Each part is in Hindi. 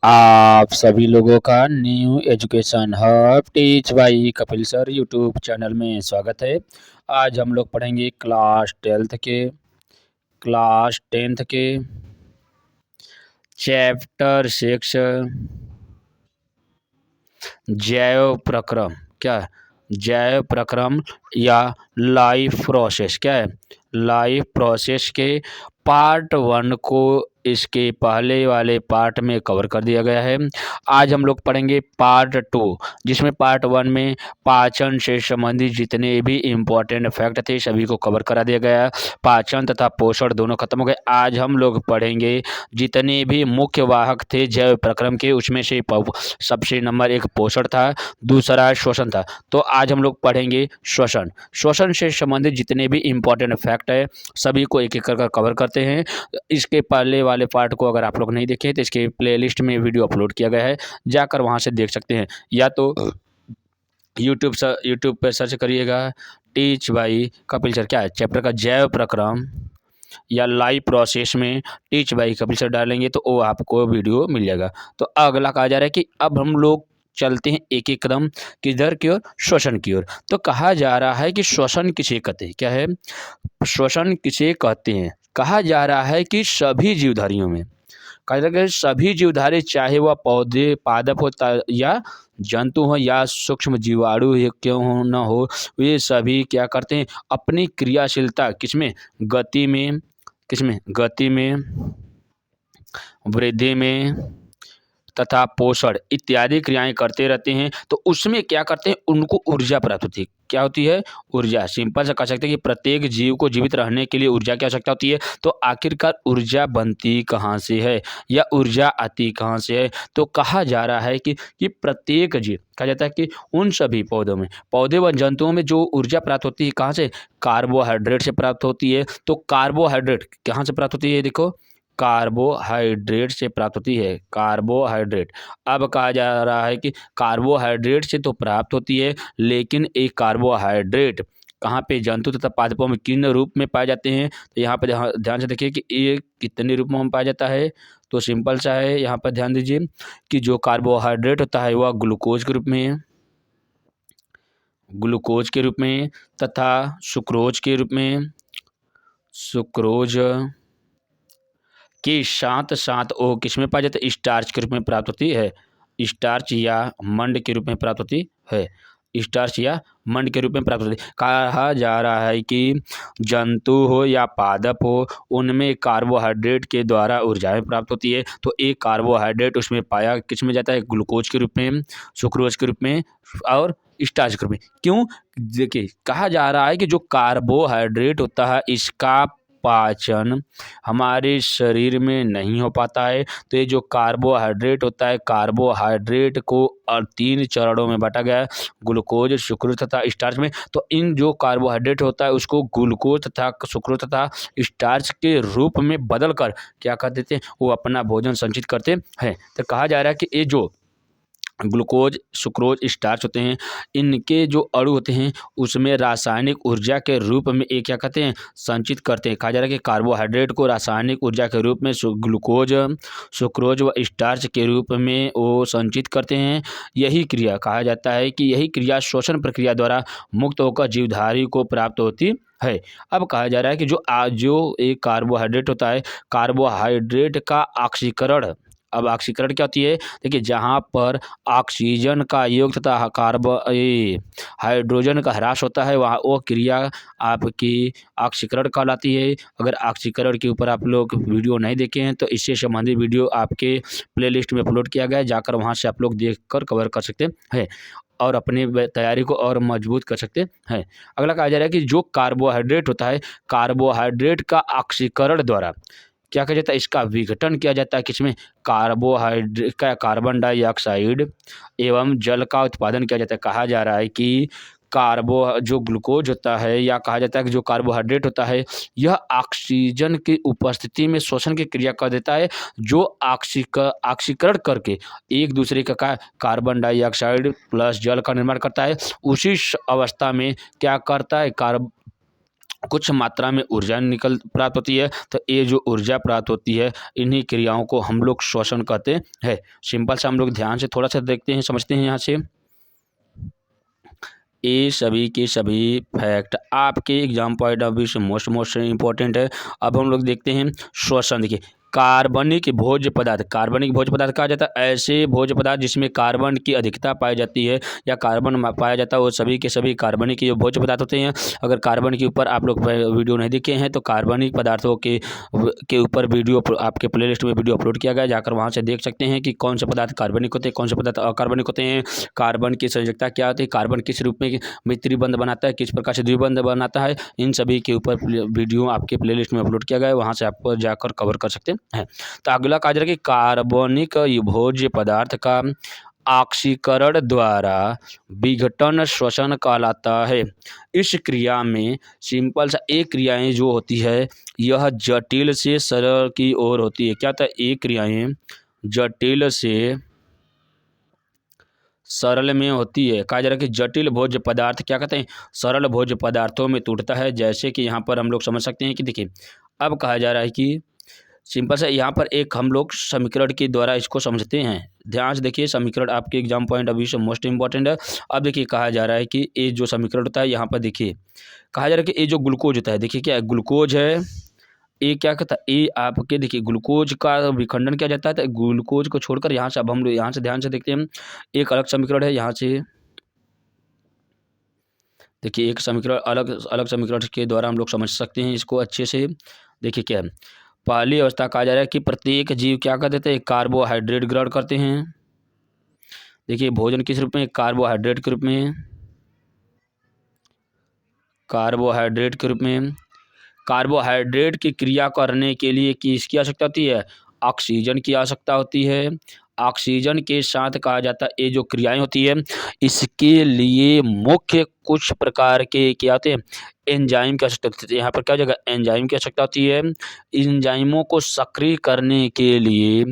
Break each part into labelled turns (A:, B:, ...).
A: आप सभी लोगों का new education hub teach by Kapil sir YouTube channel में स्वागत है। आज हम लोग पढ़ेंगे क्लास टेंथ के चैप्टर 6 जैव प्रक्रम। क्या है? जैव प्रक्रम या लाइफ प्रोसेस। क्या है? लाइफ प्रोसेस के पार्ट 1 को इसके पहले वाले पार्ट में कवर कर दिया गया है। आज हम लोग पढ़ेंगे पार्ट 2, जिसमें पार्ट 1 में पाचन से संबंधित जितने भी इम्पोर्टेंट फैक्ट थे सभी को कवर करा दिया गया। पाचन तथा पोषण दोनों खत्म हो गए। आज हम लोग पढ़ेंगे जितने भी मुख्य वाहक थे जैव प्रक्रम के, उसमें से सबसे नंबर 1 पोषण था, दूसरा श्वसन था। तो आज हम लोग पढ़ेंगे श्वसन से संबंधित जितने भी इम्पोर्टेंट फैक्ट है सभी को एक एक कर कवर करते हैं। इसके पहले वाले पार्ट को अगर आप लोग नहीं देखे तो इसके प्लेलिस्ट में वीडियो अपलोड किया गया है, जाकर वहां से देख सकते हैं। या तो यूट्यूब पे सर्च करिएगा टीच बाई कपिल सर। क्या है? चैप्टर का जैव प्रक्रम या लाइव प्रोसेस में टीच बाई कपिल सर डालेंगे तो वो आपको वीडियो मिल जाएगा। तो अगला कहा जा रहा है कि अब हम लोग चलते हैं एक एक कदम किधर की ओर? श्वसन की ओर। तो कहा जा रहा है कि श्वसन किसे कहते हैं? क्या है? श्वसन किसे कहते हैं? कहा जा रहा है कि सभी जीवधारियों में, कहा जा रहा है कि सभी जीवधारी, चाहे वह पौधे पादप हो या जंतु हो या सूक्ष्म जीवाणु क्यों हो न हो, ये सभी क्या करते हैं? अपनी क्रियाशीलता किसमें? गति में, वृद्धि में तथा पोषण इत्यादि क्रियाएं करते रहते हैं। तो उसमें क्या करते हैं? उनको ऊर्जा प्राप्त होती है। क्या होती है? ऊर्जा। सिंपल से कह सकते हैं कि प्रत्येक जीव को जीवित रहने के लिए ऊर्जा की आवश्यकता होती है। तो आखिरकार ऊर्जा बनती कहाँ से है या ऊर्जा आती कहाँ से है? तो कहा जा रहा है कि प्रत्येक जीव, कहा जाता है कि उन सभी पौधे व जंतुओं में जो ऊर्जा प्राप्त होती है कहाँ से? कार्बोहाइड्रेट से प्राप्त होती है। तो कार्बोहाइड्रेट कहाँ से प्राप्त होती है? देखो, कार्बोहाइड्रेट से प्राप्त होती है। कार्बोहाइड्रेट। अब कहा जा रहा है कि कार्बोहाइड्रेट से तो प्राप्त होती है, लेकिन एक कार्बोहाइड्रेट कहाँ पे? जंतु तथा पादपों में किन रूप में पाए जाते हैं? तो यहाँ पे ध्यान से देखिए कि ये कितने रूप में पाया जाता है। तो सिंपल सा है, यहाँ पर ध्यान दीजिए कि जो कार्बोहाइड्रेट होता है वह ग्लूकोज के रूप में, तथा सुक्रोज के रूप में, सुक्रोज के साथ साथ वो किस में पाया जाता है? स्टार्च के रूप में प्राप्त होती है। स्टार्च या मंड के रूप में प्राप्त होती है। स्टार्च या मंड के रूप में प्राप्त होती है। कहा जा रहा है कि जंतु हो या पादप हो, उनमें कार्बोहाइड्रेट के द्वारा ऊर्जाएं प्राप्त होती है। तो एक कार्बोहाइड्रेट उसमें पाया किस में जाता है? ग्लूकोज के रूप में, सुक्रोज के रूप में और स्टार्च के रूप में। क्यों? देखिए, कहा जा रहा है कि जो कार्बोहाइड्रेट होता है इसका पाचन हमारे शरीर में नहीं हो पाता है। तो ये जो कार्बोहाइड्रेट होता है, कार्बोहाइड्रेट को 3 चरणों में बांटा गया है, ग्लूकोज, सुक्रोज तथा स्टार्च में। तो इन जो कार्बोहाइड्रेट होता है उसको ग्लूकोज तथा सुक्रोज तथा स्टार्च के रूप में बदल कर क्या कर देते हैं? वो अपना भोजन संचित करते हैं। तो कहा जा रहा है कि ये जो ग्लूकोज, सुक्रोज, स्टार्च होते हैं, इनके जो अणु होते हैं उसमें रासायनिक ऊर्जा के रूप में एक क्या कहते हैं? संचित करते हैं। कहा जा रहा है कि कार्बोहाइड्रेट को रासायनिक ऊर्जा के रूप में ग्लूकोज, सुक्रोज व स्टार्च के रूप में वो संचित करते हैं। यही क्रिया, कहा जाता है कि यही क्रिया श्वसन प्रक्रिया द्वारा मुक्त होकर जीवधारी को प्राप्त होती है। अब कहा जा रहा है कि जो एक कार्बोहाइड्रेट होता है, कार्बोहाइड्रेट का ऑक्सीकरण, अब ऑक्सीकरण क्या होती है? देखिए, जहाँ पर ऑक्सीजन का योग तथा हाइड्रोजन का ह्रास होता है वहाँ वो क्रिया आपकी ऑक्सीकरण कहलाती है। अगर ऑक्सीकरण के ऊपर आप लोग वीडियो नहीं देखे हैं तो इससे संबंधित वीडियो आपके प्लेलिस्ट में अपलोड किया गया है, जाकर वहाँ से आप लोग देखकर कवर कर सकते हैं और अपनी तैयारी को और मजबूत कर सकते हैं। अगला कहा जा रहा है कि जो कार्बोहाइड्रेट होता है, कार्बोहाइड्रेट का ऑक्सीकरण द्वारा क्या किया जाता है? इसका विघटन किया जाता है किसमें? कार्बोहाइड्रेट का कार्बन डाइऑक्साइड एवं जल का उत्पादन किया जाता है। कहा जा रहा है कि जो ग्लूकोज होता है या कहा जाता है कि जो कार्बोहाइड्रेट होता है यह ऑक्सीजन की उपस्थिति में श्वसन की क्रिया कर देता है, जो ऑक्सीकरण करके एक दूसरे का कार्बन डाइऑक्साइड प्लस जल का निर्माण करता है। उसी अवस्था में क्या करता है? कुछ मात्रा में ऊर्जा प्राप्त होती है। तो ये जो ऊर्जा प्राप्त होती है, इन्हीं क्रियाओं को हम लोग श्वसन कहते हैं। सिंपल सा हम लोग ध्यान से थोड़ा सा देखते हैं, समझते हैं यहाँ से। ये सभी के सभी फैक्ट आपके एग्जाम पॉइंट ऑफ व्यू से मोस्ट इंपॉर्टेंट है। अब हम लोग देखते हैं श्वसन। देखिए, कार्बनिक भोज्य पदार्थ, कार्बनिक भोज्य पदार्थ कहा जाता है ऐसे भोज्य पदार्थ जिसमें कार्बन की अधिकता पाई जाती है या कार्बन पाया जाता है, वो सभी के सभी कार्बनिक जो भोज्य पदार्थ होते हैं। अगर कार्बन के ऊपर आप लोग वीडियो नहीं देखे हैं तो कार्बनिक पदार्थों के ऊपर वीडियो आपके प्लेलिस्ट में वीडियो अपलोड किया गया, जाकर वहाँ से देख सकते हैं कि कौन से पदार्थ कार्बनिक होते हैं, कौन से पदार्थ अकार्बनिक होते हैं, कार्बन की संयोजकता क्या होती है, कार्बन किस रूप में मित्री बंध बनाता है, किस प्रकार से द्विबंध बनाता है, इन सभी के ऊपर वीडियो आपके प्लेलिस्ट में अपलोड किया गया है, वहाँ से आप जाकर कवर कर सकते हैं। तो अगला कहा जा रहा है कि कार्बनिक भोज्य पदार्थ का ऑक्सीकरण द्वारा विघटन श्वसन कहलाता है। इस क्रिया में सिंपल सा एक क्रियाएं जो होती है यह जटिल से सरल की ओर होती है। क्या था, एक क्रियाएं जटिल से सरल में होती है। कहा जा रहा है कि जटिल भोज्य पदार्थ क्या कहते हैं, सरल भोज्य पदार्थों में टूटता है। जैसे कि यहाँ पर हम लोग समझ सकते हैं कि देखिए, अब कहा जा रहा है कि सिंपल सा यहाँ पर एक हम लोग समीकरण के द्वारा इसको समझते हैं। ध्यान से देखिए, समीकरण आपके एग्जाम पॉइंट ऑफ व्यू से मोस्ट इंपॉर्टेंट है। अब देखिए, कहा जा रहा है कि ये जो समीकरण होता है, यहाँ पर देखिए कहा जा रहा है कि ये जो ग्लूकोज होता है, देखिए क्या है, ग्लूकोज है, ये क्या कहता है, ये आपके देखिए ग्लूकोज का विखंडन किया जाता है। तो ग्लूकोज को छोड़कर यहाँ से अब हम लोग यहाँ से ध्यान से देखते हैं, एक अलग समीकरण है। यहाँ से देखिए, एक समीकरण अलग अलग समीकरण के द्वारा हम लोग समझ सकते हैं इसको अच्छे से। देखिए क्या है, पहली अवस्था कहा जा रहा है कि प्रत्येक जीव क्या कर देते हैं, कार्बोहाइड्रेट ग्रहण करते हैं। देखिए, भोजन किस रूप में, कार्बोहाइड्रेट के रूप में, कार्बोहाइड्रेट के रूप में। कार्बोहाइड्रेट की क्रिया करने के लिए किसकी आवश्यकता होती है, ऑक्सीजन की आवश्यकता होती है। ऑक्सीजन के साथ कहा जाता है ये जो क्रियाएं होती है, इसके लिए मुख्य कुछ प्रकार के क्या होते हैं, एंजाइम की आवश्यकता होती है। यहाँ पर क्या जगह एंजाइम की आवश्यकता होती है। एंजाइमों को सक्रिय करने के लिए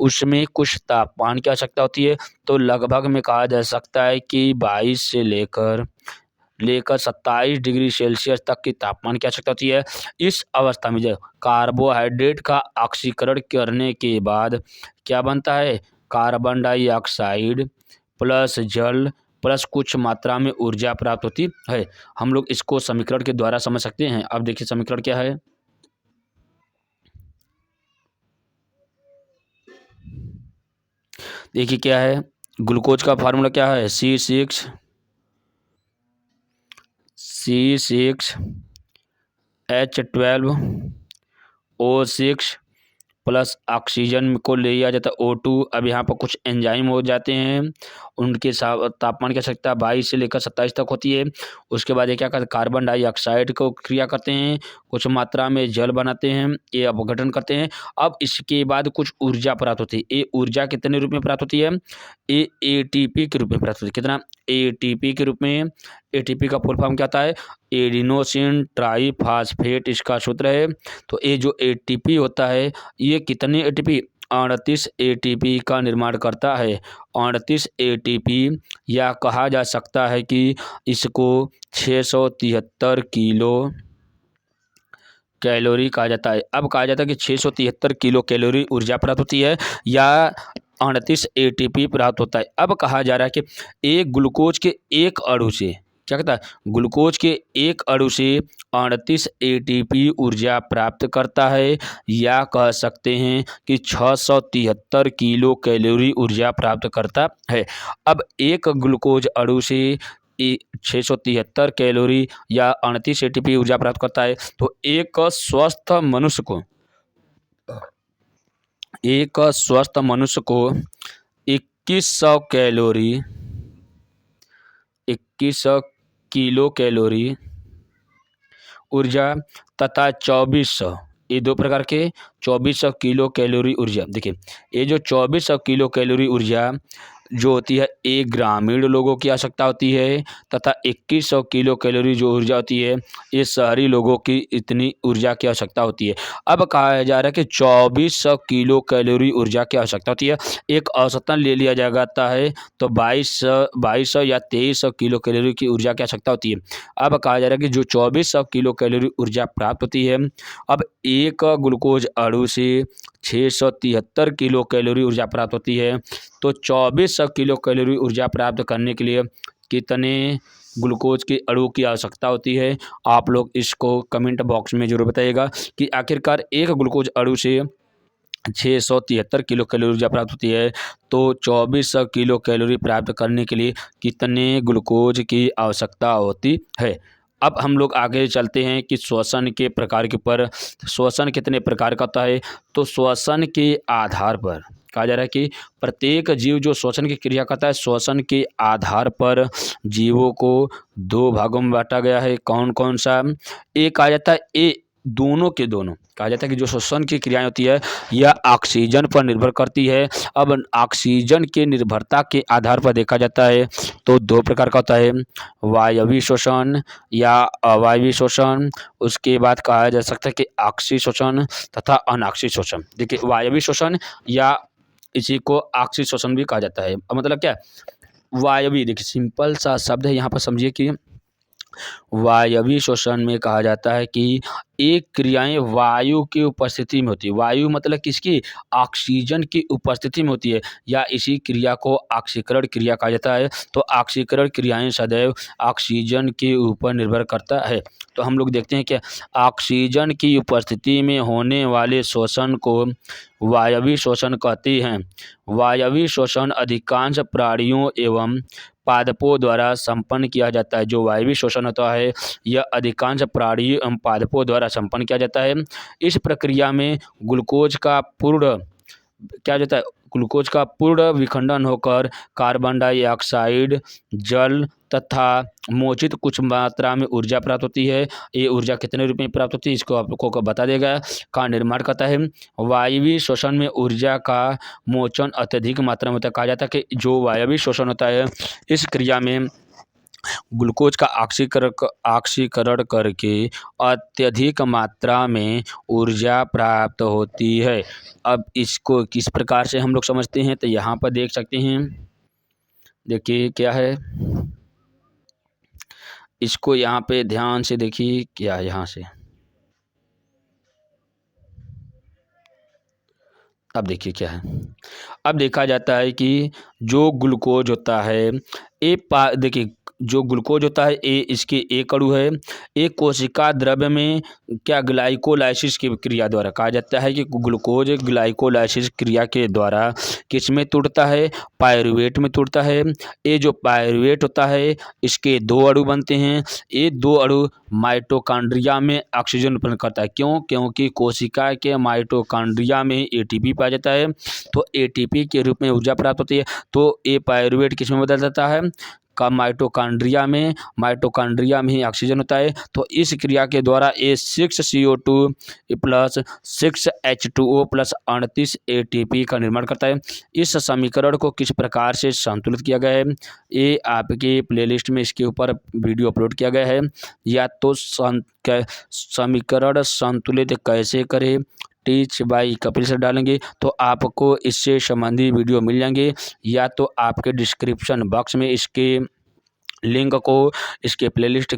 A: उसमें कुछ तापमान की आवश्यकता होती है। तो लगभग में कहा जा सकता है कि 22 से लेकर 27 डिग्री सेल्सियस तक की तापमान की आवश्यकता होती है। इस अवस्था में जो कार्बोहाइड्रेट का ऑक्सीकरण करने के बाद क्या बनता है, कार्बन डाइऑक्साइड प्लस जल प्लस कुछ मात्रा में ऊर्जा प्राप्त होती है। हम लोग इसको समीकरण के द्वारा समझ सकते हैं। अब देखिए समीकरण क्या है, देखिए क्या है, ग्लूकोज का फार्मूला क्या है, C6H12O6 प्लस ऑक्सीजन को ले लिया जाता है O2। अब यहाँ पर कुछ एंजाइम हो जाते हैं, उनके तापमान की आवश्यकता 22 से लेकर 27 तक होती है। उसके बाद ये क्या करते हैं, कार्बन डाइऑक्साइड को क्रिया करते हैं, कुछ मात्रा में जल बनाते हैं, ये अपघटन करते हैं। अब इसके बाद कुछ ऊर्जा प्राप्त होती है। ये ऊर्जा कितने रूप में प्राप्त होती है, ये ATP के रूप में प्राप्त होती है। कितना, ATP के रूप में। ATP का फुल फॉर्म क्या आता है, एडिनोसिन ट्राईफॉस्फेट इसका सूत्र है। तो ये जो ATP होता है, ये कितने ATP, 38 ATP का निर्माण करता है। 38 ATP, या कहा जा सकता है कि इसको 673 किलो कैलोरी कहा जाता है। अब कहा जाता है कि 673 किलो कैलोरी ऊर्जा प्राप्त होती है या 38 ATP प्राप्त होता है। अब कहा जा रहा है कि एक ग्लूकोज के एक अणु से क्या कहता है, ग्लूकोज के एक अणु से 38 ATP ऊर्जा प्राप्त करता है, या कह सकते हैं कि 673 किलो कैलोरी ऊर्जा प्राप्त करता है। अब एक ग्लूकोज अणु से 673 कैलोरी या 38 ATP ऊर्जा प्राप्त करता है। तो एक स्वस्थ मनुष्य को 2100 कैलोरी 2100 किलो कैलोरी ऊर्जा तथा 2400, ये दो प्रकार के 2400 किलो कैलोरी ऊर्जा। देखिए, ये जो 2400 किलो कैलोरी ऊर्जा जो होती है 1 ग्रामीण लोगों की आवश्यकता होती है तथा 2100 किलो कैलोरी जो ऊर्जा होती है ये शहरी लोगों की इतनी ऊर्जा की आवश्यकता होती है। अब कहा जा रहा है कि 2400 किलो कैलोरी ऊर्जा की आवश्यकता होती है। एक औसतन ले लिया जाता है तो 2200 या 2300 किलो कैलोरी की ऊर्जा की आवश्यकता होती है। अब कहा जा रहा है कि जो 2400 किलो कैलोरी ऊर्जा प्राप्त होती है, अब एक ग्लूकोज अणु से 673 किलो कैलोरी ऊर्जा प्राप्त होती है। तो 2400 किलो कैलोरी ऊर्जा प्राप्त करने के लिए कितने ग्लूकोज के अणु की आवश्यकता होती है? आप लोग इसको कमेंट बॉक्स में ज़रूर बताइएगा कि आखिरकार एक ग्लूकोज अणु से 673 किलो कैलोरी ऊर्जा प्राप्त होती है, तो 2400 किलो कैलोरी प्राप्त करने के लिए कितने ग्लूकोज की आवश्यकता होती है? अब हम लोग आगे चलते हैं कि श्वसन के प्रकार के ऊपर। श्वसन कितने प्रकार का होता है? तो श्वसन के आधार पर कहा जा रहा है कि प्रत्येक जीव जो श्वसन की क्रिया करता है, श्वसन के आधार पर जीवों को 2 भागों में बांटा गया है। कौन कौन सा? एक कहा जाता है दोनों के दोनों कहा जाता है कि जो श्वसन की क्रियाएं होती है यह ऑक्सीजन पर निर्भर करती है। अब ऑक्सीजन के निर्भरता के आधार पर देखा जाता है तो 2 प्रकार का होता है, वायवीय श्वसन या अवायवीय श्वसन। उसके बाद कहा जा सकता है कि ऑक्सी श्वसन तथा अनॉक्सी श्वसन। देखिए, वायवीय श्वसन या इसी को ऑक्सी श्वसन भी कहा जाता है। अब मतलब क्या? वायवीय, देखिए सिंपल सा शब्द है, यहाँ पर समझिए कि वायवीय श्वसन में कहा जाता है कि एक क्रियाएं वायु की उपस्थिति में होती है। वायु मतलब किसकी? ऑक्सीजन की उपस्थिति में होती है, या इसी क्रिया को ऑक्सीकरण क्रिया कहा जाता है। तो ऑक्सीकरण क्रियाएं सदैव ऑक्सीजन के ऊपर निर्भर करता है। तो हम लोग देखते हैं कि ऑक्सीजन की उपस्थिति में होने वाले श्वसन को वायवीय श्वसन कहते हैं। वायवीय श्वसन अधिकांश प्राणियों एवं पादपों द्वारा संपन्न किया जाता है। जो वायवीय श्वसन होता है यह अधिकांश प्राणियों एवं पादपों द्वारा संपन्न किया जाता है। इस प्रक्रिया में ग्लूकोज का पूर्ण क्या जाता है? ग्लूकोज का पूर्ण विखंडन होकर कार्बन डाइऑक्साइड, जल तथा मोचित कुछ मात्रा में ऊर्जा प्राप्त होती है। ये ऊर्जा कितने रूप में प्राप्त होती है इसको आप लोगों को बता देगा। का निर्माण करता है। वायवीय श्वसन में ऊर्जा का मोचन अत्यधिक मात्रा में होता है। कहा जाता है कि जो वायवीय श्वसन होता है इस क्रिया में ग्लूकोज का ऑक्सीकरण करके अत्यधिक मात्रा में ऊर्जा प्राप्त होती है। अब इसको किस प्रकार से हम लोग समझते हैं तो यहाँ पर देख सकते हैं। देखिए क्या है, इसको यहाँ पे ध्यान से देखिए क्या है। यहाँ से अब देखिए क्या है। अब देखा जाता है कि जो ग्लूकोज होता है देखिए जो ग्लूकोज होता है इसके एक अणु है। एक कोशिका द्रव्य में क्या ग्लाइकोलाइसिस की क्रिया द्वारा कहा जाता है कि ग्लूकोज ग्लाइकोलाइसिस क्रिया के द्वारा किस में टूटता है? पायरुवेट में टूटता है। ये जो पायरुवेट होता है इसके 2 अणु बनते हैं। ये 2 अणु माइटोकॉन्ड्रिया में ऑक्सीजन उत्पन्न करता है। क्यों? क्योंकि कोशिका के माइटोकॉन्ड्रिया में एटीपी पाया जाता है, तो एटीपी के रूप में ऊर्जा प्राप्त होती है। तो ये पायरुवेट किस में बदल जाता है? का माइटोकॉन्ड्रिया में ही ऑक्सीजन होता है। तो इस क्रिया के द्वारा A6CO2 plus 6H2O plus 38 ATP का निर्माण करता है। इस समीकरण को किस प्रकार से संतुलित किया गया है? ये आपके प्लेलिस्ट में इसके ऊपर वीडियो अपलोड किया गया है। या तो समीकरण संतुलित कैसे करें टीच बाय कपिल सर डालेंगे तो आपको इससे संबंधी वीडियो मिल जाएंगे, या तो आपके डिस्क्रिप्शन बॉक्स में इसके लिंक को इसके प्लेलिस्ट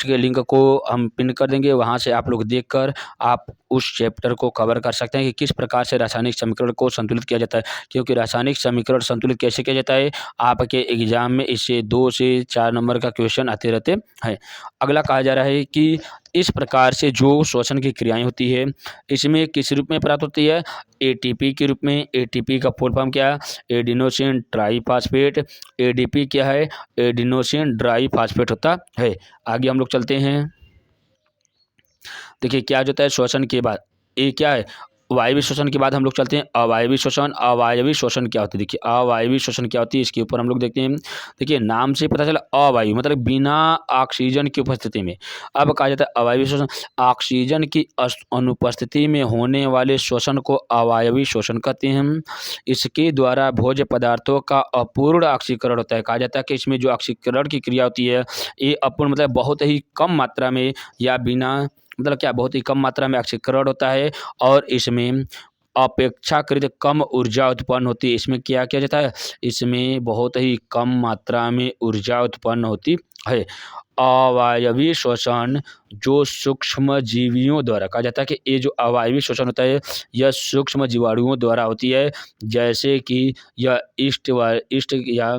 A: के लिंक को हम पिन कर देंगे। वहां से आप लोग देखकर आप उस चैप्टर को कवर कर सकते हैं कि किस प्रकार से रासायनिक समीकरण को संतुलित किया जाता है। क्योंकि रासायनिक समीकरण संतुलित कैसे किया जाता है आपके एग्जाम में इससे 2 से 4 नंबर का क्वेश्चन आते रहते हैं। अगला कहा जा रहा है कि इस प्रकार से जो श्वसन की क्रियाएं होती है इसमें किस रूप में प्राप्त होती है? एटीपी के रूप में। एटीपी का फुल फॉर्म क्या है? Adenosine triphosphate. एडीपी क्या है? एडिनोसिन डाइफॉस्फेट होता है। आगे हम लोग चलते हैं। देखिए क्या होता है श्वसन के बाद ये क्या है? वायवीय श्वसन के बाद हम लोग चलते हैं अवायवीय श्वसन। अवायवीय श्वसन क्या होती है? देखिए अवायवीय श्वसन क्या होती है, इसके ऊपर हम लोग देखते हैं। देखिए नाम से पता चला अवायु मतलब बिना ऑक्सीजन की उपस्थिति में। अब कहा जाता है अवायवीय श्वसन, ऑक्सीजन की अनुपस्थिति में होने वाले श्वसन को अवायवीय श्वसन कहते हैं। इसके द्वारा भोज्य पदार्थों का अपूर्ण ऑक्सीकरण होता है। कहा जाता है कि इसमें जो ऑक्सीकरण की क्रिया होती है ये अपूर्ण मतलब बहुत ही कम मात्रा में या बिना मतलब क्या बहुत ही कम मात्रा में ऑक्सीकरण होता है और इसमें अपेक्षाकृत कम ऊर्जा उत्पन्न होती है। इसमें क्या किया जाता है? इसमें बहुत ही कम मात्रा में ऊर्जा उत्पन्न होती है। अवायवीय श्वसन जो सूक्ष्म जीवियों द्वारा, कहा जाता है कि ये जो अवायवीय श्वसन होता है यह सूक्ष्म जीवाणुओं द्वारा होती है, जैसे कि यह ईस्ट या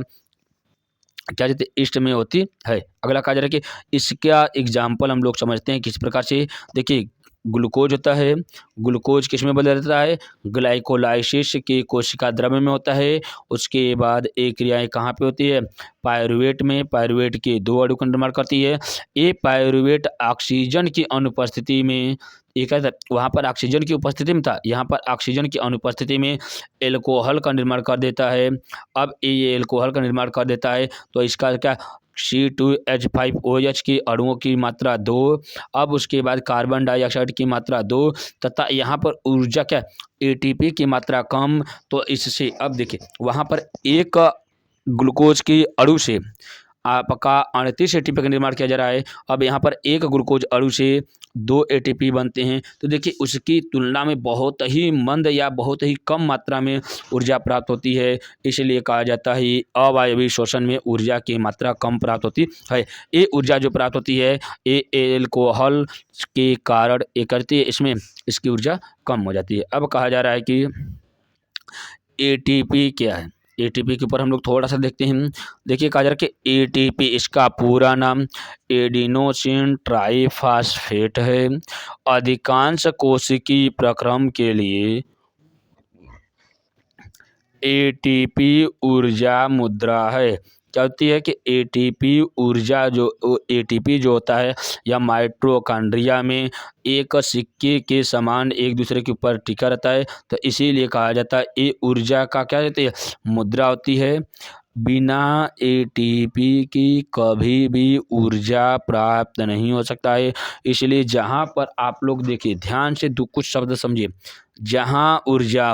A: क्या कहते हैं ईस्ट में होती है। अगला कहा जा रहा है कि इसका एग्जाम्पल हम लोग समझते हैं किस प्रकार से। देखिए ग्लूकोज होता है, ग्लूकोज किस में बदल जाता है? ग्लाइकोलाइसिस के कोशिका द्रव्य में होता है। उसके बाद एक क्रियाएं कहाँ पे होती है? पायरुवेट में। पायरुवेट के दो अणु का निर्माण करती है। ये पायरुवेट ऑक्सीजन की अनुपस्थिति में एक वहाँ पर ऑक्सीजन की उपस्थिति में था, यहाँ पर ऑक्सीजन की अनुपस्थिति में एल्कोहल का निर्माण कर देता है। अब ये एल्कोहल का निर्माण कर देता है तो इसका क्या C2H5OH की अणुओं की मात्रा 2, अब उसके बाद कार्बन डाइऑक्साइड की मात्रा 2 तथा यहाँ पर ऊर्जा क्या ATP की मात्रा कम। तो इससे अब देखिए वहाँ पर एक ग्लूकोज की अणु से आपका 38 ATP का निर्माण किया जा रहा है। अब यहाँ पर एक ग्लूकोज अणु से 2 ATP बनते हैं। तो देखिए उसकी तुलना में बहुत ही मंद या बहुत ही कम मात्रा में ऊर्जा प्राप्त होती है। इसलिए कहा जाता है अवायवीय श्वसन में ऊर्जा की मात्रा कम प्राप्त होती है। ये ऊर्जा जो प्राप्त होती है ये एल्कोहल के कारण ये करती है, इसमें इसकी ऊर्जा कम हो जाती है। अब कहा जा रहा है कि ATP क्या है? ATP के ऊपर हम लोग थोड़ा सा देखते हैं। देखिए कहा जा रहा है कि ATP इसका पूरा नाम एडिनोसिन ट्राइफॉस्फेट है। अधिकांश कोशिकीय प्रक्रम के लिए ATP ऊर्जा मुद्रा है। क्या होती है कि ATP ऊर्जा जो ATP जो होता है या माइटोकॉन्ड्रिया में एक सिक्के के समान एक दूसरे के ऊपर टिका रहता है। तो इसीलिए कहा जाता है ये ऊर्जा का क्या कहते हैं मुद्रा होती है। बिना ATP की कभी भी ऊर्जा प्राप्त नहीं हो सकता है। इसलिए जहाँ पर आप लोग देखिए ध्यान से कुछ शब्द समझिए। जहाँ ऊर्जा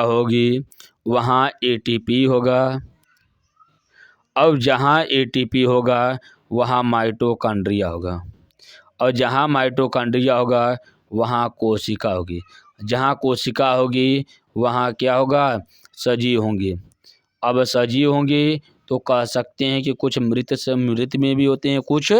A: होगी वहाँ ATP होगा। अब जहाँ ATP होगा वहाँ माइटोकॉन्ड्रिया होगा और जहाँ माइटोकॉन्ड्रिया होगा वहाँ कोशिका होगी। जहाँ कोशिका होगी वहाँ क्या होगा? सजीव होंगे। अब सजीव होंगे तो कह सकते हैं कि कुछ मृत में भी होते हैं, कुछ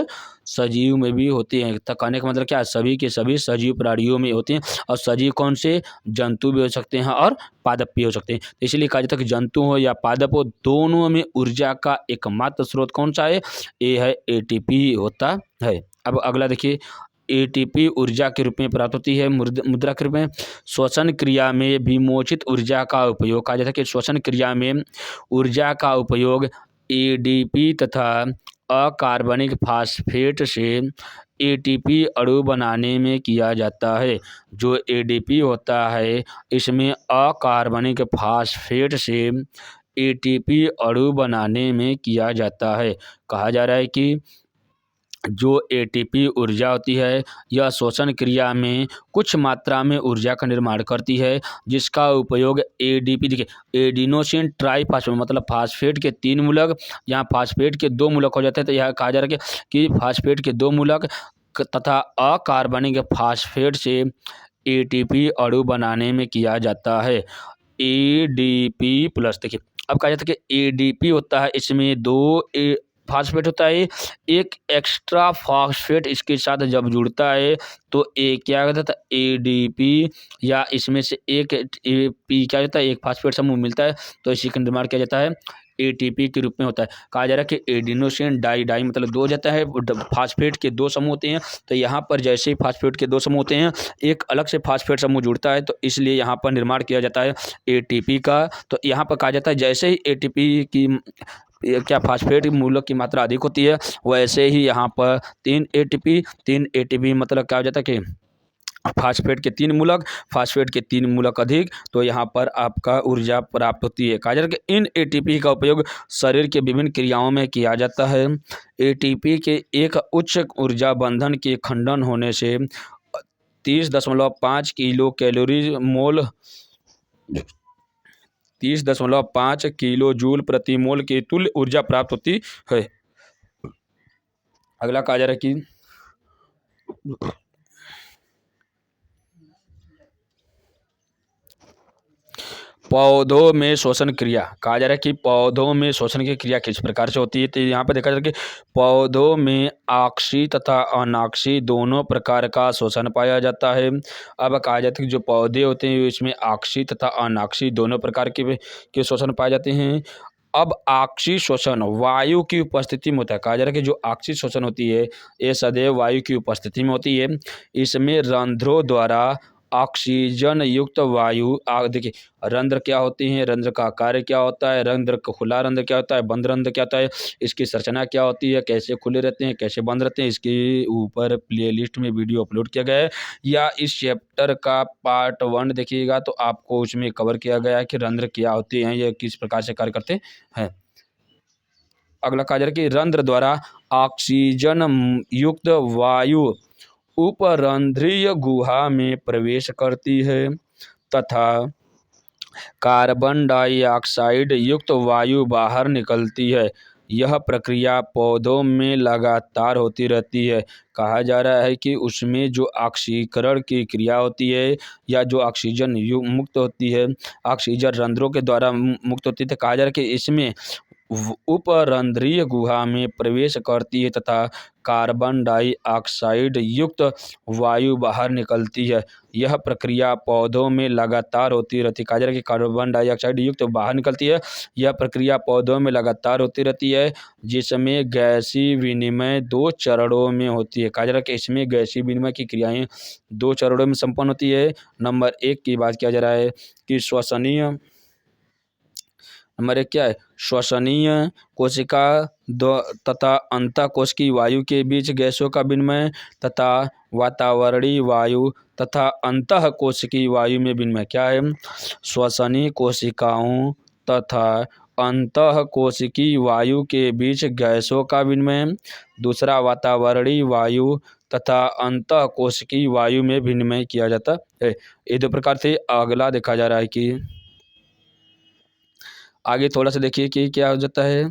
A: सजीव में भी होते हैं। तो कहने का मतलब क्या है? सभी के सभी सजीव प्राणियों में होते हैं। और सजीव कौन से? जंतु भी हो सकते हैं और पादप भी हो सकते हैं। तो इसलिए कहा जाता है कि जंतु हो या पादप हो दोनों में ऊर्जा का एकमात्र स्रोत कौन सा है? ये है ATP होता है। अब अगला देखिए ATP ऊर्जा के रूप में प्राप्त होती है मुद्रा के रूप में। श्वसन क्रिया में विमोचित ऊर्जा का उपयोग, कहा जाता है कि श्वसन क्रिया में ऊर्जा का उपयोग ADP तथा अकार्बनिक फास्फेट से ATP अणु बनाने में किया जाता है। जो ADP होता है इसमें अकार्बनिक फास्फेट से ATP अणु बनाने में किया जाता है। कहा जा रहा है कि जो ATP ऊर्जा होती है यह श्वसन क्रिया में कुछ मात्रा में ऊर्जा का निर्माण करती है, जिसका उपयोग ADP देखिए एडिनोसिन ट्राइफॉस्फेट मतलब फास्फेट के 3 मूलक, यहाँ फास्फेट के 2 मूलक हो जाते हैं। तो यह कहा जा रहा है कि फास्फेट के 2 मूलक तथा अकार्बनिक फास्फेट से ATP अणु बनाने में किया जाता है। ADP प्लस देखिए अब कहा जाता है कि ADP होता है इसमें 2 फास्फेट होता है, एक एक्स्ट्रा फास्फेट इसके साथ जब जुड़ता है तो क्या कहता है ADP या इसमें से एक P क्या होता है एक फास्फेट समूह मिलता है तो इसी का निर्माण किया जाता है ATP के रूप में होता है। कहा जा रहा है कि एडिनोसिन डाई मतलब 2 जाता है, फास्फेट के 2 समूह होते हैं। तो यहाँ पर जैसे ही फास्फेट के 2 समूह होते हैं एक अलग से फास्फेट समूह जुड़ता है तो इसलिए यहाँ पर निर्माण किया जाता है ATP का। तो यहाँ पर कहा जाता है जैसे ही ATP की क्या फास्फेट मूलक की मात्रा अधिक होती है। वैसे ही यहाँ पर 3 ATP मतलब क्या हो जाता है कि फास्फेट के 3 मूलक अधिक, तो यहाँ पर आपका ऊर्जा प्राप्त होती है। कहा जा रहा है कि इन ATP का उपयोग शरीर के विभिन्न क्रियाओं में किया जाता है। ATP के एक उच्च ऊर्जा बंधन के खंडन होने से 30.5 किलो कैलोरी मोल 30.5 किलो जूल प्रति मोल की तुल्य ऊर्जा प्राप्त होती है। अगला कहा जा रहा है कि पौधों में श्वसन क्रिया। कहा जा रहा है कि पौधों में श्वसन की क्रिया किस प्रकार से होती है। तो यहाँ पर देखा जा रहा है कि पौधों में ऑक्सी तथा अनॉक्सी दोनों प्रकार का श्वसन पाया जाता है। अब कहा जाता है कि जो पौधे होते हैं इसमें ऑक्सी तथा अनॉक्सी दोनों प्रकार के श्वसन पाए जाते हैं। अब ऑक्सी श्वसन वायु की उपस्थिति में होता है। कहा जा रहा है कि जो ऑक्सी श्वसन होती है ये सदैव वायु की उपस्थिति में होती है। इसमें रंध्रों द्वारा ऑक्सीजन युक्त वायु देखिए, रंध्र क्या होती हैं, रंध्र का कार्य क्या होता है, रंध्र खुला रंध्र क्या होता है, बंद रंध्र क्या होता है, इसकी संरचना क्या होती है, कैसे खुले रहते हैं, कैसे बंद रहते हैं, इसके ऊपर प्लेलिस्ट में वीडियो अपलोड किया गया है। या इस चैप्टर का पार्ट 1 देखिएगा तो आपको उसमें कवर किया गया है कि रंध्र क्या होते हैं, यह किस प्रकार से कार्य करते हैं। अगला कहा जा रहा है कि रंध्र द्वारा ऑक्सीजन युक्त वायु उपरंध्रीय गुहा में प्रवेश करती है तथा कार्बन डाइऑक्साइड युक्त वायु बाहर निकलती है। यह प्रक्रिया पौधों में लगातार होती रहती है। कहा जा रहा है कि उसमें जो ऑक्सीकरण की क्रिया होती है या जो ऑक्सीजन मुक्त होती है, ऑक्सीजन रंध्रों के द्वारा मुक्त होती है। तो कहा जा रहा है कि इसमें उपरंध्रीय गुहा में प्रवेश करती है तथा कार्बन डाइऑक्साइड युक्त वायु बाहर निकलती है। यह प्रक्रिया पौधों में लगातार होती रहती है। कहा जा रहा है कि कार्बन डाइऑक्साइड युक्त बाहर निकलती है। यह प्रक्रिया पौधों में लगातार होती रहती है जिसमें गैसीय विनिमय 2 चरणों में होती है। कहा जा रहा है कि इसमें गैसीय विनिमय की क्रियाएं 2 चरणों में संपन्न होती है। नंबर 1 की बात किया जा रहा है कि श्वसनीय, नंबर 1 क्या है, श्वसनीय कोशिका तथा अंतःकोश की वायु के बीच गैसों का विनिमय तथा वातावरणीय वायु तथा अंतःकोश की वायु में विनिमय। क्या है, श्वसनीय कोशिकाओं तथा अंतःकोशिकी वायु के बीच गैसों का विनिमय। दूसरा, वातावरणीय वायु तथा अंतःकोशिकी वायु में विनिमय किया जाता है। ये 2 प्रकार से। अगला देखा जा रहा है कि आगे थोड़ा सा देखिए कि क्या हो जाता है।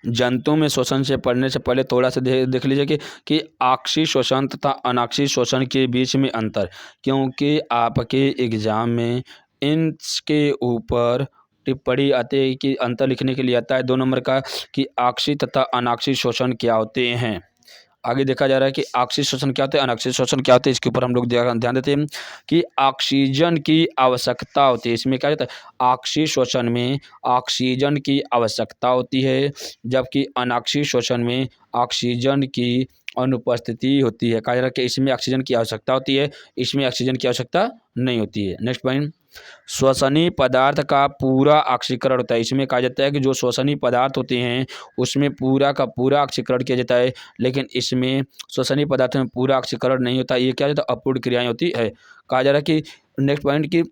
A: जंतु में श्वसन से पढ़ने से पहले थोड़ा सा देख लीजिए कि ऑक्सी श्वसन तथा अनॉक्सी श्वसन के बीच में अंतर, क्योंकि आपके एग्जाम में इनके ऊपर टिप्पणी आते है कि अंतर लिखने के लिए आता है 2 नंबर का कि ऑक्सी तथा अनॉक्सी श्वसन क्या होते हैं। आगे देखा जा रहा है कि ऑक्सी श्वसन क्या होता है, अनॉक्सी श्वसन क्या होते हैं। इसके ऊपर हम लोग ध्यान देते हैं कि ऑक्सीजन की आवश्यकता होती है। इसमें क्या होता है, ऑक्सी श्वसन में ऑक्सीजन की आवश्यकता होती है जबकि अनॉक्सी श्वसन में ऑक्सीजन की अनुपस्थिति होती है। कहा जा रहा है कि इसमें ऑक्सीजन की आवश्यकता होती है, इसमें ऑक्सीजन की आवश्यकता नहीं होती है। नेक्स्ट पॉइंट, श्वसनीय पदार्थ का पूरा ऑक्सीकरण होता है। इसमें कहा जाता है कि जो श्वसनीय पदार्थ होते हैं उसमें पूरा का पूरा ऑक्सीकरण किया जाता है, लेकिन इसमें श्वसनीय पदार्थों में पूरा ऑक्सीकरण नहीं होता। ये क्या होता है, अपूर्ण क्रियाएं होती है। कहा जा रहा है कि नेक्स्ट पॉइंट की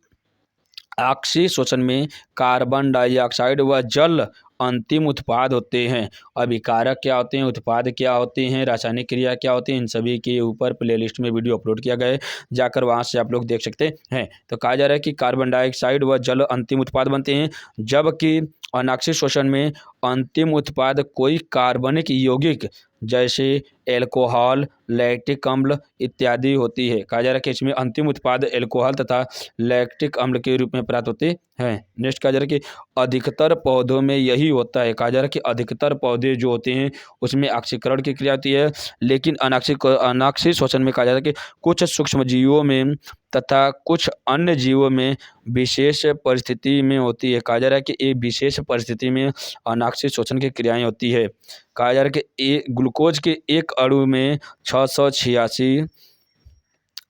A: ऑक्सी श्वसन में कार्बन डाइऑक्साइड व जल अंतिम उत्पाद होते हैं। अभिकारक क्या होते हैं, उत्पाद क्या होते हैं, रासायनिक क्रिया क्या होती है, इन सभी के ऊपर प्लेलिस्ट में वीडियो अपलोड किया गया है, जाकर वहां से आप लोग देख सकते हैं। तो कहा जा रहा है कि कार्बन डाइऑक्साइड व जल अंतिम उत्पाद बनते हैं जबकि अनॉक्सी श्वसन में अंतिम उत्पाद कोई कार्बनिक यौगिक जैसे एल्कोहल, लैक्टिक अम्ल इत्यादि होती है। कहा जा रहा है कि इसमें अंतिम उत्पाद एल्कोहल तथा लैक्टिक अम्ल के रूप में प्राप्त होते हैं। नेक्स्ट कहा जा रहा है कि अधिकतर पौधों में यही होता है। कहा जा रहा है कि अधिकतर पौधे जो होते हैं उसमें ऑक्सीकरण की क्रिया होती है, लेकिन अनॉक्सी श्वसन में कहा जा रहा है कि कुछ सूक्ष्म जीवों में तथा कुछ अन्य जीवों में विशेष परिस्थिति में होती है। कहा जा रहा है कि एक विशेष परिस्थिति में अनॉक्सी श्वसन की क्रियाएं होती है। कहा जा रहा है कि ग्लूकोज के एक अणु में 686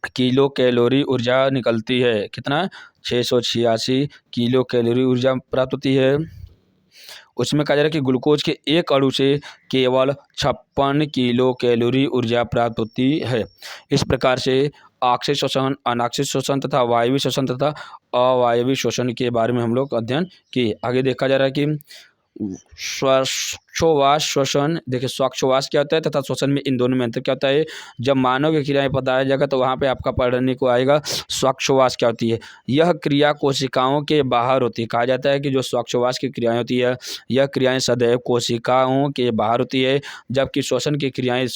A: किलो कैलोरी ऊर्जा निकलती है। कितना? 686 किलो कैलोरी ऊर्जा प्राप्त होती है। उसमें कहा जा रहा है कि ग्लूकोज के एक अणु से केवल 56 किलो कैलोरी ऊर्जा प्राप्त होती है। इस प्रकार से आक्षेप शोषण, अनाक्षिक शोषण तथा वायवीय शोषण तथा अवायवीय शोषण के बारे में हम लोग अध्ययन किए। आगे देखा जा रहा है कि श्वासोच्छ्वास श्वसन। देखिए श्वासोच्छ्वास क्या होता है तथा श्वसन में इन दोनों में अंतर क्या होता है। जब मानव की क्रियाएं बताया जाएगा तो वहाँ पे आपका पढ़ने को आएगा श्वासोच्छ्वास क्या होती है। यह क्रिया कोशिकाओं के बाहर होती है। कहा जाता है कि जो श्वासोच्छ्वास की क्रियाएं होती है यह क्रियाएं सदैव कोशिकाओं के बाहर होती है, जबकि श्वसन की क्रियाएं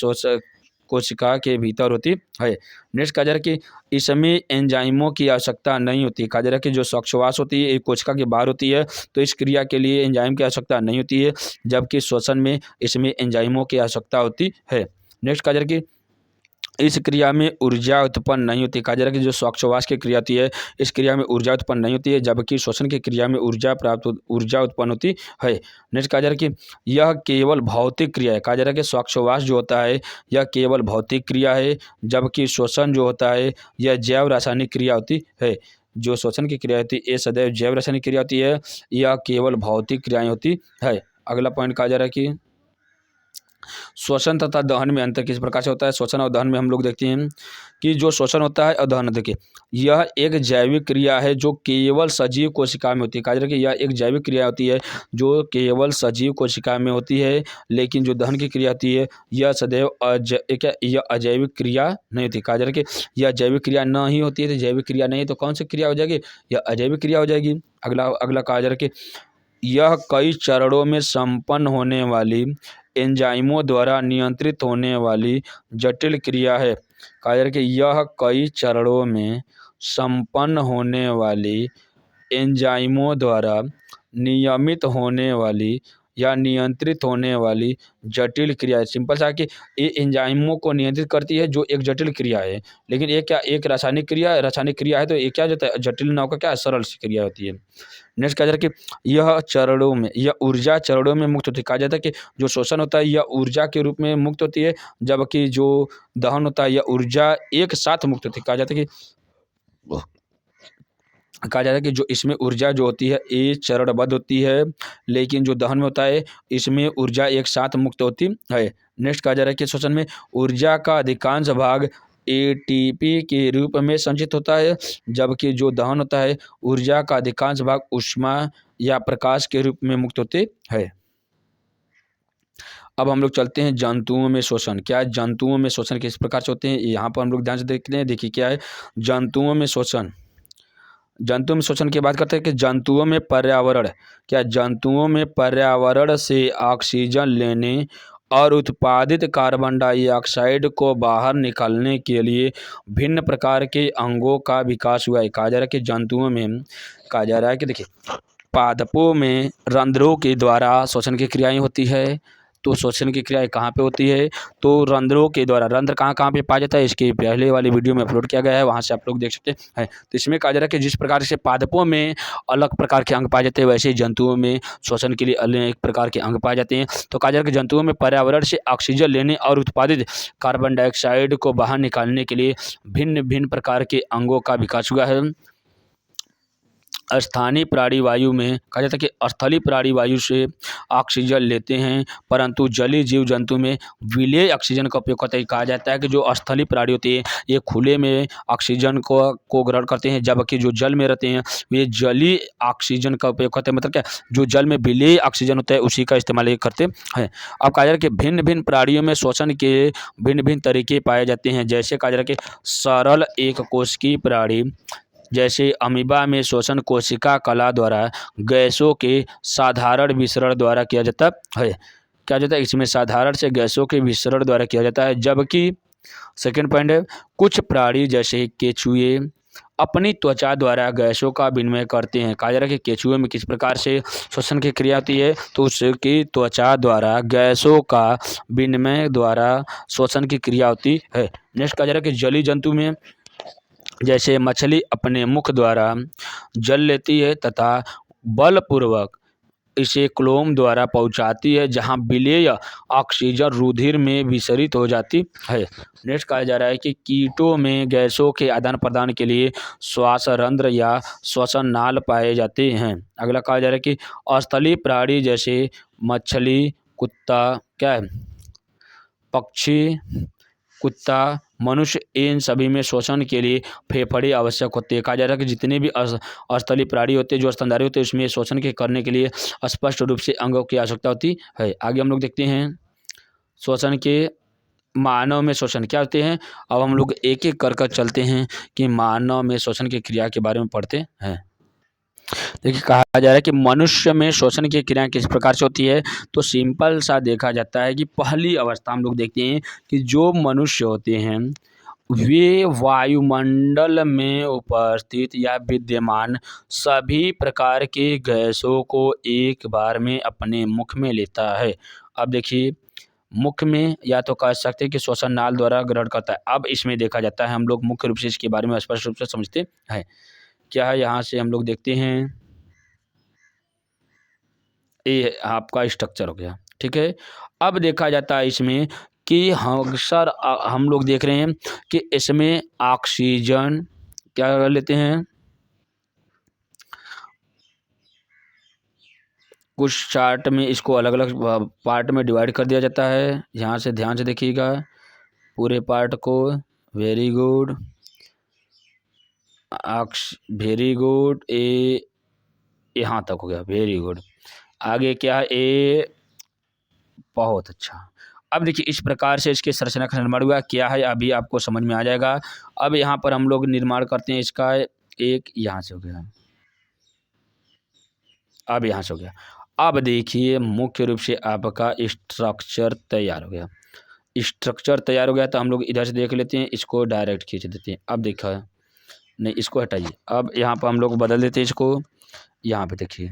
A: कोशिका के भीतर होती है। नेक्स्ट कहा जा रहा है कि इसमें एंजाइमों की आवश्यकता नहीं होती। कहा जा रहा है कि जो श्वासोच्छ्वास होती है एक कोशिका के बाहर होती है, तो इस क्रिया के लिए एंजाइम की आवश्यकता नहीं होती है, जबकि श्वसन में इसमें एंजाइमों की आवश्यकता होती है। नेक्स्ट कहा जा रहा है कि इस क्रिया में ऊर्जा उत्पन्न नहीं होती। कहा जा रहा है कि जो श्वासोच्छ्वास की क्रिया होती है इस क्रिया में ऊर्जा उत्पन्न नहीं होती है, जबकि श्वसन की क्रिया में ऊर्जा उत्पन्न होती है। नेक्स्ट कहा जा रहा है कि यह केवल भौतिक क्रिया है। कहा जा रहा है कि श्वासोच्छ्वास जो होता है यह केवल भौतिक क्रिया है, जबकि श्वसन जो होता है यह जैव रासायनिक क्रिया होती है। जो श्वसन की क्रिया होती है ये सदैव जैव रासायनिक क्रिया होती है, यह केवल भौतिक क्रियाएं होती है। अगला पॉइंट कहा जा रहा है कि श्वसन तथा दहन में अंतर किस प्रकार से होता है। श्वसन और दहन में हम लोग देखते हैं कि जो श्वसन होता है और दहन, देखिए यह एक जैविक क्रिया है जो केवल सजीव कोशिका में होती है। कहा जा रहा है कि यह एक जैविक क्रिया होती है जो केवल सजीव कोशिका में होती है, लेकिन जो दहन की क्रिया होती है यह सदैव यह अजैविक क्रिया नहीं होती। कहा जा रहा है कि यह जैविक क्रिया न ही होती है, तो जैविक क्रिया नहीं है तो कौन सी क्रिया हो जाएगी, यह अजैविक क्रिया हो जाएगी। अगला कहा जा रहा है कि यह कई चरणों में संपन्न होने वाली एंजाइमों द्वारा नियंत्रित होने वाली जटिल क्रिया है। कहा जा रहा है कि यह कई चरणों में संपन्न होने वाली एंजाइमों द्वारा नियमित होने वाली या नियंत्रित होने वाली जटिल क्रिया है। सिंपल सा कि ये एंजाइमों को नियंत्रित करती है जो एक जटिल क्रिया है, लेकिन ये क्या एक रासायनिक क्रिया है तो ये क्या होता है, जटिल ना होकर क्या सरल सी क्रिया होती है। नेक्स्ट कहा जा रहा है कि यह ऊर्जा चरणों में मुक्त होती है। कहा जाता है कि जो शोषण होता है यह ऊर्जा के रूप में मुक्त होती है, जबकि जो दहन होता है यह ऊर्जा एक साथ मुक्त होती है। कहा जाता है कि जो इसमें ऊर्जा जो होती है ये चरणबद्ध होती है, लेकिन जो दहन में होता है इसमें ऊर्जा एक साथ मुक्त होती है। नेक्स्ट कहा जा रहा है कि श्वसन में ऊर्जा का अधिकांश भाग एटीपी के रूप में संचित होता है, जबकि जो दहन होता है ऊर्जा का अधिकांश भाग ऊष्मा या प्रकाश के रूप में मुक्त होते हैं। अब हम लोग चलते हैं जंतुओं में शोषण। क्या है जंतुओं में शोषण किस प्रकार से होते हैं, यहाँ पर हम लोग ध्यान से देखते हैं। देखिए क्या है जंतुओं में शोषण। जंतु में शोषण की बात करते हैं कि जंतुओं में पर्यावरण, क्या जंतुओं में पर्यावरण से ऑक्सीजन लेने और उत्पादित कार्बन डाइऑक्साइड को बाहर निकालने के लिए भिन्न प्रकार के अंगों का विकास हुआ है। कहा जा रहा है कि जंतुओं में कहा जा रहा है कि देखिए पादपों में रंध्रों के द्वारा शोषण की क्रियाएं होती है। तो शोषण की क्रियाएं कहाँ पे होती है, तो रंध्रों के द्वारा। रंध्र कहाँ कहाँ पे पाया जाता है, इसके पहले वाली वीडियो में अपलोड किया गया है, वहाँ से आप लोग देख सकते हैं। तो इसमें कहा जा रहा है कि जिस प्रकार से पादपों में अलग प्रकार के अंग पाए जाते हैं, वैसे ही जंतुओं में शोषण के लिए अलग प्रकार के अंग पाए जाते हैं। तो कहा जा रहा है कि जंतुओं में पर्यावरण से ऑक्सीजन लेने और उत्पादित कार्बन डाइऑक्साइड को बाहर निकालने के लिए भिन्न भिन्न प्रकार के अंगों का विकास हुआ है। स्थानीय प्राणी वायु में कहा जाता है कि स्थलीय प्राणी वायु से ऑक्सीजन लेते हैं, परंतु जलीय जीव जंतु में विलेय ऑक्सीजन का उपयोग करते हैं। कहा जाता है कि जो स्थलीय प्राणी होते हैं ये खुले में ऑक्सीजन को ग्रहण करते हैं, जबकि जो जल में रहते हैं ये जलीय ऑक्सीजन का उपयोग करते हैं। मतलब क्या, जो जल में विलेय ऑक्सीजन होता है उसी का इस्तेमाल ये करते हैं। अब कहा जा रहा है कि भिन्न भिन्न प्राणियों में शोषण के भिन्न भिन्न तरीके पाए जाते हैं। जैसे कहा जा रहा है कि सरल एक कोशिकीय प्राणी जैसे अमीबा में शोषण कोशिका कला द्वारा गैसों के साधारण विसरण द्वारा किया जाता है। क्या जाता है, इसमें साधारण से गैसों के विसरण द्वारा किया जाता है। जबकि सेकंड पॉइंट है कुछ प्राणी जैसे केचुए अपनी त्वचा द्वारा गैसों का विनिमय करते हैं। कहा जा रहा है कि केचुए में किस प्रकार से शोषण की क्रिया होती है, तो उसकी त्वचा द्वारा गैसों का विनिमय द्वारा शोषण की क्रिया होती है। नेक्स्ट कहा जा रहा है कि जलीय जंतु में जैसे मछली अपने मुख द्वारा जल लेती है तथा बलपूर्वक इसे क्लोम द्वारा पहुंचाती है, जहां विलेय ऑक्सीजन रुधिर में विसरित हो जाती है। नेक्स्ट कहा जा रहा है कि कीटों में गैसों के आदान प्रदान के लिए श्वासरंध्र या श्वसन नाल पाए जाते हैं। अगला कहा जा रहा है कि स्थलीय प्राणी जैसे मछली, कुत्ता, क्या है, पक्षी, कुत्ता, मनुष्य, इन सभी में श्वसन के लिए फेफड़े आवश्यक होते हैं। कहा जा रहा है कि जितने भी स्थलीय प्राणी होते हैं, जो स्तनधारी होते हैं, उसमें श्वसन के करने के लिए स्पष्ट रूप से अंगों की आवश्यकता होती है। आगे हम लोग देखते हैं श्वसन के मानव में श्वसन क्या होते हैं। अब हम लोग एक एक कर चलते हैं कि मानव में श्वसन की क्रिया के बारे में पढ़ते हैं। देखिए, कहा जा रहा है कि मनुष्य में श्वसन की क्रियाएं किस प्रकार से होती है। तो सिंपल सा देखा जाता है कि पहली अवस्था हम लोग देखते हैं कि जो मनुष्य होते हैं वे वायुमंडल में उपस्थित या विद्यमान सभी प्रकार के गैसों को एक बार में अपने मुख में लेता है। अब देखिए, मुख में या तो कह सकते हैं कि श्वसन नाल द्वारा ग्रहण करता है। अब इसमें देखा जाता है, हम लोग मुख्य रूप से इसके बारे में स्पष्ट रूप से समझते हैं। क्या है, यहाँ से हम लोग देखते हैं, ये आपका स्ट्रक्चर हो गया, ठीक है। अब देखा जाता है इसमें कि हम लोग देख रहे हैं कि इसमें ऑक्सीजन क्या कर लेते हैं, कुछ चार्ट में इसको अलग अलग पार्ट में डिवाइड कर दिया जाता है। यहाँ से ध्यान से देखिएगा पूरे पार्ट को। वेरी गुड, वेरी गुड, ए यहाँ तक हो गया, वेरी गुड। आगे क्या है, ए, बहुत अच्छा। अब देखिए, इस प्रकार से इसके संरचना का निर्माण हुआ क्या है, अभी आपको समझ में आ जाएगा। अब यहाँ पर हम लोग निर्माण करते हैं इसका, एक यहाँ से हो गया, अब यहाँ से हो गया। अब देखिए, मुख्य रूप से आपका स्ट्रक्चर तैयार हो गया। स्ट्रक्चर तैयार हो गया तो हम लोग इधर से देख लेते हैं, इसको डायरेक्ट खींच देते हैं। अब देखा, नहीं, इसको हटाइए। अब यहाँ पर हम लोग बदल देते हैं इसको, यहाँ पे देखिए।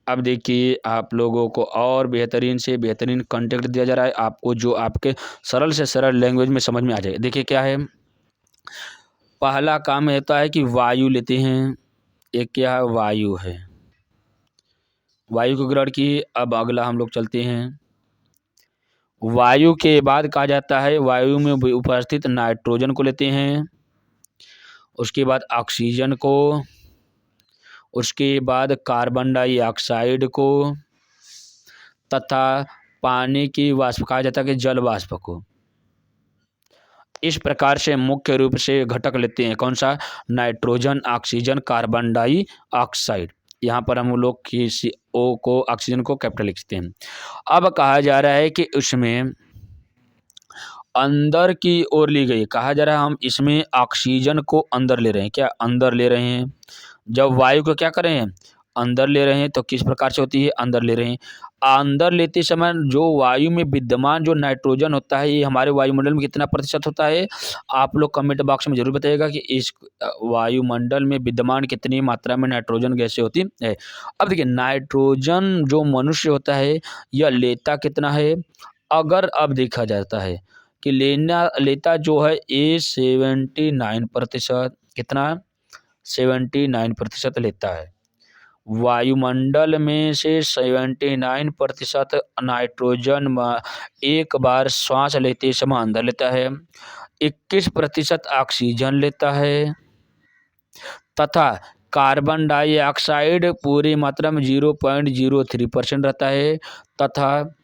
A: अब देखिए, आप लोगों को और बेहतरीन से बेहतरीन कंटेंट दिया जा रहा है आपको, जो आपके सरल से सरल लैंग्वेज में समझ में आ जाए। देखिए क्या है, पहला काम होता है कि वायु लेते हैं। एक क्या है, वायु है, वायु को ग्रहण की। अब अगला हम लोग चलते हैं, वायु के बाद कहा जाता है वायु में उपस्थित नाइट्रोजन को लेते हैं, उसके बाद ऑक्सीजन को, उसके बाद कार्बन डाइऑक्साइड को, तथा पानी की वाष्प, कहा जाता है कि जल वाष्प को। इस प्रकार से मुख्य रूप से घटक लेते हैं, कौन सा, नाइट्रोजन, ऑक्सीजन, कार्बन डाइऑक्साइड। यहाँ पर हम लोग किसी ओ को, ऑक्सीजन को कैपिटल लिखते हैं। अब कहा जा रहा है कि उसमें अंदर की ओर ली गई, कहा जा रहा है हम इसमें ऑक्सीजन को अंदर ले रहे हैं। क्या अंदर ले रहे हैं, जब वायु को क्या कर रहे हैं, अंदर ले रहे हैं, तो किस प्रकार से होती है, अंदर ले रहे हैं। अंदर लेते समय जो वायु में विद्यमान जो नाइट्रोजन होता है, ये हमारे वायुमंडल में कितना प्रतिशत होता है, आप लोग कमेंट बॉक्स में जरूर बताइएगा कि इस वायुमंडल में विद्यमान कितनी मात्रा में नाइट्रोजन गैसें होती है। अब देखिए, नाइट्रोजन जो मनुष्य होता है यह लेता कितना है, अगर अब देखा जाता है कि लेता जो है ये 79%, कितना, 79% लेता है। वायुमंडल में से 79% नाइट्रोजन एक बार श्वास लेते समय अंदर लेता है, 21% ऑक्सीजन लेता है, तथा कार्बन डाइऑक्साइड पूरी मात्रा में 0.03% रहता है। तथा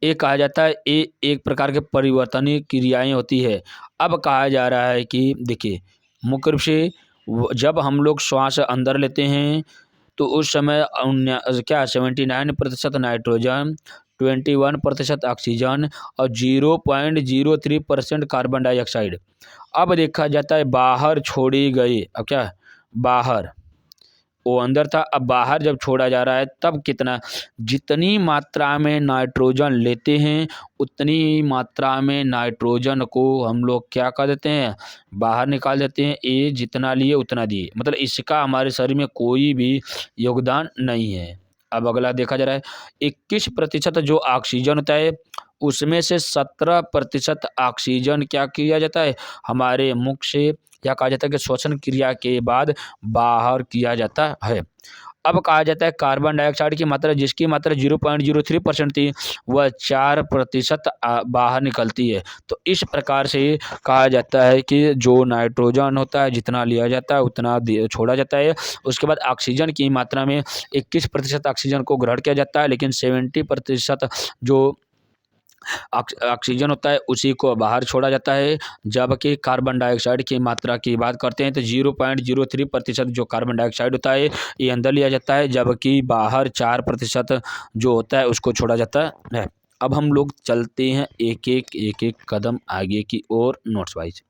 A: ये कहा जाता है ये एक प्रकार के परिवर्तनीय क्रियाएं होती है। अब कहा जा रहा है कि देखिए, मुख्य रूप से जब हम लोग श्वास अंदर लेते हैं तो उस समय क्या 79% नाइट्रोजन, 21% ऑक्सीजन और 0.03% कार्बन डाइऑक्साइड। अब देखा जाता है बाहर छोड़ी गई, अब क्या, बाहर, वो अंदर था, अब बाहर जब छोड़ा जा रहा है तब कितना, जितनी मात्रा में नाइट्रोजन लेते हैं उतनी मात्रा में नाइट्रोजन को हम लोग क्या कर देते हैं, बाहर निकाल देते हैं। ये जितना लिए उतना दिए, मतलब इसका हमारे शरीर में कोई भी योगदान नहीं है। अब अगला देखा जा रहा है 21% जो ऑक्सीजन होता है उसमें से 17% ऑक्सीजन क्या किया जाता है, हमारे मुख से या कहा जाता है कि श्वसन क्रिया के बाद बाहर किया जाता है। अब कहा जाता है कार्बन डाइऑक्साइड की मात्रा, जिसकी मात्रा 0.03% थी, वह 4% बाहर निकलती है। तो इस प्रकार से कहा जाता है कि जो नाइट्रोजन होता है जितना लिया जाता है उतना छोड़ा जाता है। उसके बाद ऑक्सीजन की मात्रा में 21% ऑक्सीजन को ग्रहण किया जाता है, लेकिन 70% जो ऑक्सीजन होता है उसी को बाहर छोड़ा जाता है। जबकि कार्बन डाइऑक्साइड की मात्रा की बात करते हैं तो 0.03% जो कार्बन डाइऑक्साइड होता है ये अंदर लिया जाता है, जबकि बाहर 4% जो होता है उसको छोड़ा जाता है। अब हम लोग चलते हैं एक एक कदम आगे की ओर नोट्स वाइज।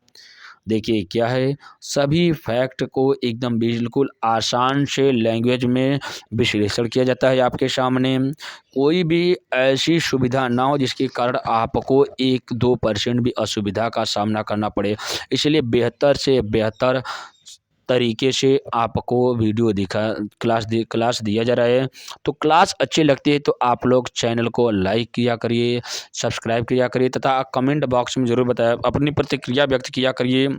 A: देखिए क्या है, सभी फैक्ट को एकदम बिल्कुल आसान से लैंग्वेज में विश्लेषण किया जाता है आपके सामने। कोई भी ऐसी सुविधा ना हो जिसके कारण आपको 1-2% भी असुविधा का सामना करना पड़े, इसलिए बेहतर से बेहतर तरीके से आपको वीडियो क्लास दिया जा रहा है। तो क्लास अच्छी लगती है तो आप लोग चैनल को लाइक किया करिए, सब्सक्राइब किया करिए तथा कमेंट बॉक्स में ज़रूर बताएं, अपनी प्रतिक्रिया व्यक्त किया करिए,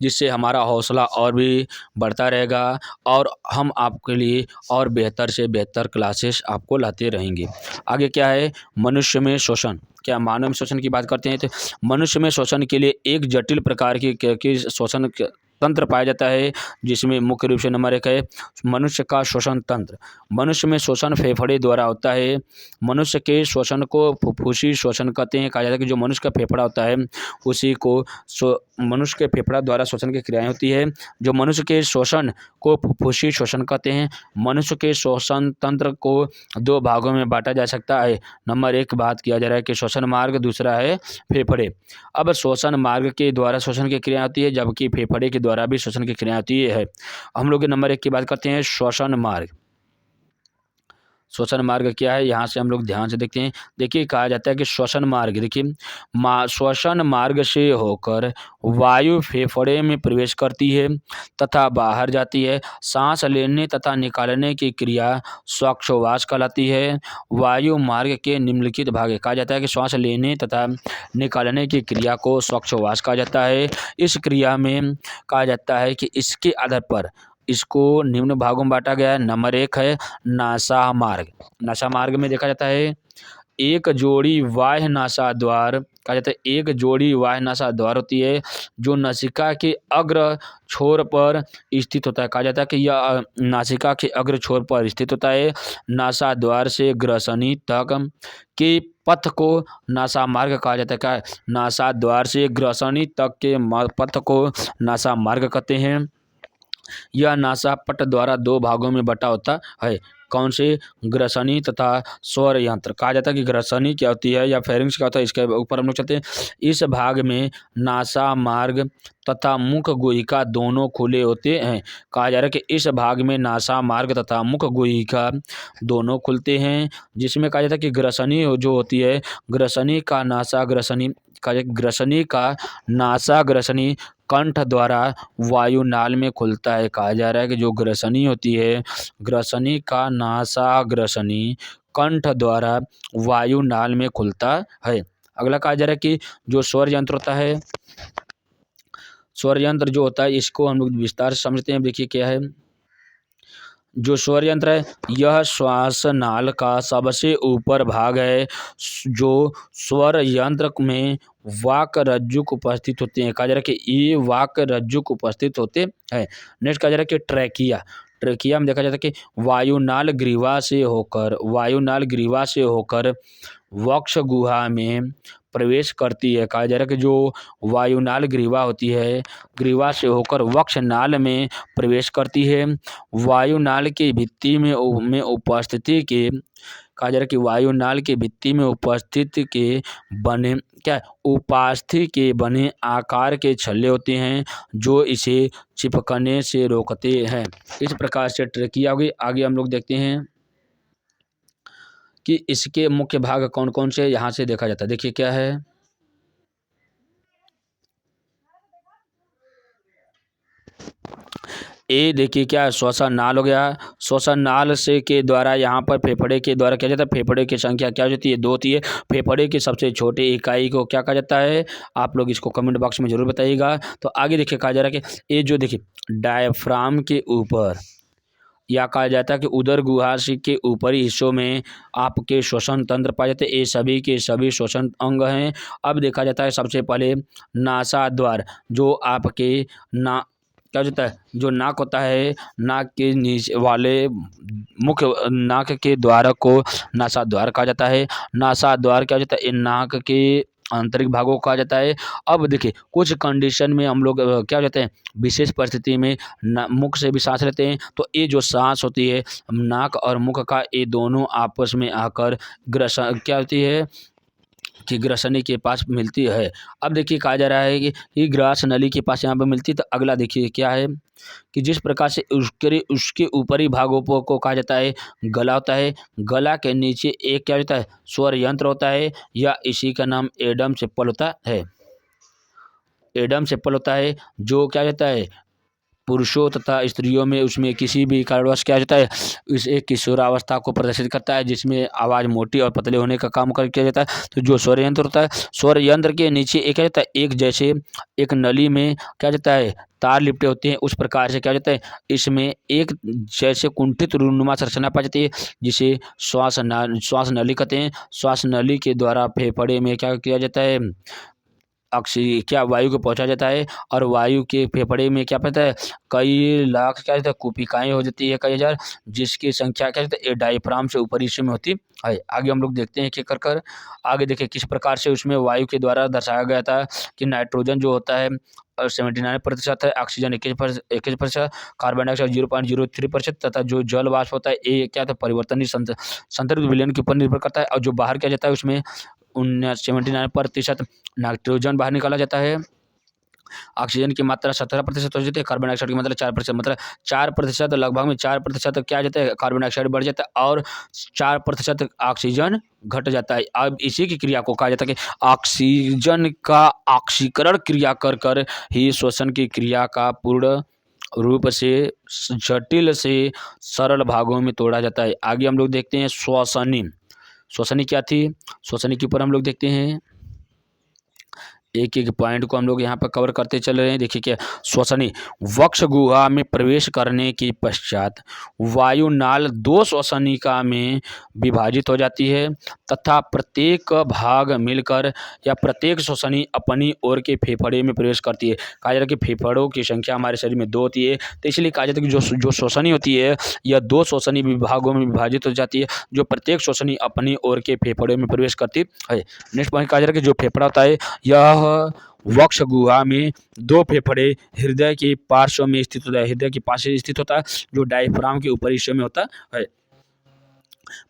A: जिससे हमारा हौसला और भी बढ़ता रहेगा और हम आपके लिए और बेहतर से बेहतर क्लासेस आपको लाते रहेंगे। आगे क्या है, मनुष्य में शोषण। क्या मानव में शोषण की बात करते हैं तो मनुष्य में शोषण के लिए एक जटिल प्रकार की शोषण तंत्र पाया जाता है, जिसमें मुख्य रूप से नंबर 1 है मनुष्य का श्वसन तंत्र। मनुष्य में श्वसन फेफड़े द्वारा होता है। मनुष्य के श्वसन को फुफ्फुसी श्वसन कहते हैं। कहा जाता है कि जो मनुष्य का फेफड़ा होता है उसी को मनुष्य के फेफड़ा द्वारा श्वसन की क्रियाएं होती है। जो मनुष्य के श्वसन को फुफ्फुसी श्वसन कहते हैं। मनुष्य के श्वसन तंत्र को 2 भागों में बांटा जा सकता है। नंबर 1 बात किया जा रहा है कि श्वसन मार्ग, दूसरा है फेफड़े। अब श्वसन मार्ग के द्वारा श्वसन की क्रिया होती है, जबकि फेफड़े के द्वारा भी श्वसन की क्रिया होती है। हम लोग नंबर 1 की बात करते हैं, श्वसन मार्ग। श्वसन मार्ग क्या है, यहाँ से हम लोग ध्यान से देखते हैं। देखिए कहा जाता है कि श्वसन मार्ग, देखिए श्वसन मार्ग से होकर वायु फेफड़े में प्रवेश करती है तथा बाहर जाती है। सांस लेने तथा निकालने की क्रिया श्वासोच्छ्वास कहलाती है। वायु मार्ग के निम्नलिखित भाग, कहा जाता है कि श्वास लेने तथा निकालने की क्रिया को श्वासोच्छ्वास कहा जाता है। इस क्रिया में कहा जाता है कि इसके आधार पर इसको निम्न भागों में बांटा गया है। नंबर 1 है नासा मार्ग। नासा मार्ग में देखा जाता है एक जोड़ी बाह्य नासा द्वार, कहा जाता है एक जोड़ी बाह्य नासा द्वार होती है जो नासिका के अग्र छोर पर स्थित होता है। कहा जाता है कि यह नासिका के अग्र छोर पर स्थित होता है। नासा द्वार से ग्रसनी तक के पथ को नासा मार्ग कहा जाता है। क्या, नासा द्वार से ग्रसनी तक के पथ को नासा मार्ग कहते हैं। यह नासा पट द्वारा 2 भागों में बटा होता है। कौन से, ग्रसनी तथा स्वर यंत्र। कहा जाता है कि ग्रसनी क्या होती है या फेरिंग्स क्या होता है, इसके ऊपर हम लोग चलते हैं। इस भाग में नासा मार्ग तथा मुख गुहिका दोनों खुले होते हैं। कहा जा रहा है कि इस भाग में नासा मार्ग तथा मुख गुहिका दोनों खुलते हैं, जिसमें कहा जाता है कि ग्रसनी जो होती है, ग्रसनी का नासा ग्रसनी कंठ द्वारा वायुनाल में खुलता है। कहा जा रहा है कि जो ग्रसनी होती है, ग्रसनी का नासा ग्रसनी कंठ द्वारा वायुनाल में खुलता है। अगला कहा जा रहा है कि जो स्वर यंत्र होता है, स्वर यंत्र जो होता है इसको हम लोग विस्तार से समझते हैं। देखिए क्या है, जो स्वर यंत्र है यह श्वास नाल का सबसे ऊपर भाग है। जो स्वर यंत्र में वाक रज्जुक उपस्थित होते हैं। कहा जा रहा है कि ये वाक रज्जुक उपस्थित होते हैं। नेक्स्ट कहा जा रहा है कि ट्रैकिया। ट्रैकिया में देखा जाता है कि वायुनाल ग्रीवा से होकर वक्ष गुहा में प्रवेश करती है। कहा जा रहा है कि जो वायुनाल ग्रीवा होती है, ग्रीवा से होकर वक्ष नाल में प्रवेश करती है। वायुनाल की भित्ति में उपस्थिति के, कहा जा रहा है कि वायुनाल की भित्ति में उपस्थिति के बने आकार के छल्ले होते हैं जो इसे चिपकने से रोकते हैं। इस प्रकार से ट्रैकिया होगी। आगे हम लोग देखते हैं कि इसके मुख्य भाग कौन कौन से यहाँ से देखा जाता है। देखिए क्या है, ए देखिए क्या, श्वसन नाल हो गया, श्वसन नाल से के द्वारा यहाँ पर फेफड़े के द्वारा क्या जाता है, फेफड़े की संख्या क्या होती है, 2 होती है। फेफड़े की सबसे छोटी इकाई को क्या कहा जाता है, आप लोग इसको कमेंट बॉक्स में जरूर बताइएगा। तो आगे देखिए कहा जा रहा है कि ये जो देखिए डायफ्राम के ऊपर या कहा जाता है कि उदर गुहाशय के ऊपरी हिस्सों में आपके श्वसन तंत्र पाए जाते हैं। ये सभी के सभी श्वसन अंग हैं। अब देखा जाता है सबसे पहले नासाद्वार, जो आपके ना क्या हो जाता है, जो नाक होता है, नाक के नीचे वाले मुख्य नाक के द्वार को नासाद्वार कहा जाता है। नासाद्वार क्या हो जाता है, इन नाक के आंतरिक भागों को कहा जाता है। अब देखिए कुछ कंडीशन में हम लोग क्या हो जाते हैं, विशेष परिस्थिति में मुख से भी सांस लेते हैं। तो ये जो सांस होती है नाक और मुख का, ये दोनों आपस में आकर ग्रसन क्या होती है कि ग्रसनी के पास मिलती है। अब देखिए कहा जा रहा है कि ग्रास नली के पास यहाँ पर मिलती है। तो अगला देखिए क्या है कि जिस प्रकार से उसके ऊपरी भागों को कहा जाता है गला होता है। गला के नीचे एक क्या होता है, स्वर यंत्र होता है, या इसी का नाम एडम सेप्पल होता है। एडम सेप्पल होता है जो क्या होता है, पुरुषों तथा स्त्रियों में उसमें किसी भी कारणवश क्या होता है, इस एक किशोरावस्था को प्रदर्शित करता है, जिसमें आवाज़ मोटी और पतले होने का काम कर किया जाता है। तो जो स्वर यंत्र होता है, स्वर यंत्र के नीचे एक क्या होता है, एक जैसे एक नली में क्या जाता है, तार लिपटे होते हैं। उस प्रकार से क्या जाता है, इसमें एक जैसे कुंठित रुनुमा संरचना पाई जाती है, जिसे श्वास नली कहते हैं। श्वास नली के द्वारा फेफड़े में क्या किया जाता है, क्या वायु को पहुंचा जाता है। और वायु के फेफड़े में क्या पता है, कई लाख क्या होता है कुपिकाएँ हो जाती है, कई हज़ार, जिसकी संख्या क्या होता है डायफ्राम से ऊपरी हिस्से में होती है। आगे हम लोग देखते हैं कि कर आगे देखिए किस प्रकार से उसमें वायु के द्वारा दर्शाया गया था कि नाइट्रोजन जो होता है 79% है, ऑक्सीजन 21%, कार्बन डाइऑक्साइड 0.03% तथा जो जल वाष्प होता है ये क्या था, परिवर्तनीय संतृप्त विलयन के ऊपर निर्भर करता है। और जो बाहर क्या जाता है उसमें 79% नाइट्रोजन बाहर निकाला जाता है। ऑक्सीजन की मात्रा 17% हो जाती है, कार्बन डाइऑक्साइड की मात्रा 4%, मतलब 4%, लगभग में 4% क्या जाता है, कार्बन डाइऑक्साइड बढ़ जाता है और 4% ऑक्सीजन घट जाता है। अब इसी की क्रिया को कहा जाता है कि ऑक्सीजन का ऑक्सीकरण क्रिया कर कर ही श्वसन की क्रिया का पूर्ण रूप से जटिल से सरल भागों में तोड़ा जाता है। आगे हम लोग देखते हैं श्वसनी। श्वसनी क्या थी, श्वसनी के ऊपर हम लोग देखते हैं, एक एक पॉइंट को हम लोग यहाँ पर कवर करते चल रहे हैं। देखिए क्या, श्वसनी वक्ष गुहा में प्रवेश करने के पश्चात वायुनाल 2 श्वसनिका में विभाजित हो जाती है तथा प्रत्येक भाग मिलकर या प्रत्येक श्वसनी अपनी ओर के फेफड़े में प्रवेश करती है। कहा जाता है कि फेफड़ों की संख्या हमारे शरीर में 2 होती है, तो इसलिए कहा जाता है कि जो श्वसनी होती है यह 2 श्वसनी विभागों में विभाजित हो जाती है, जो प्रत्येक श्वसनी अपनी ओर के फेफड़े में प्रवेश करती है। नेक्स्ट पॉइंट कहा जा रहा है कि जो फेफड़ा होता है यह वक्ष गुहा में 2 फेफड़े हृदय के पार्श्व में स्थित होता है, हृदय के पास स्थित होता है, जो डायफ्राम के ऊपरी हिस्से में होता है।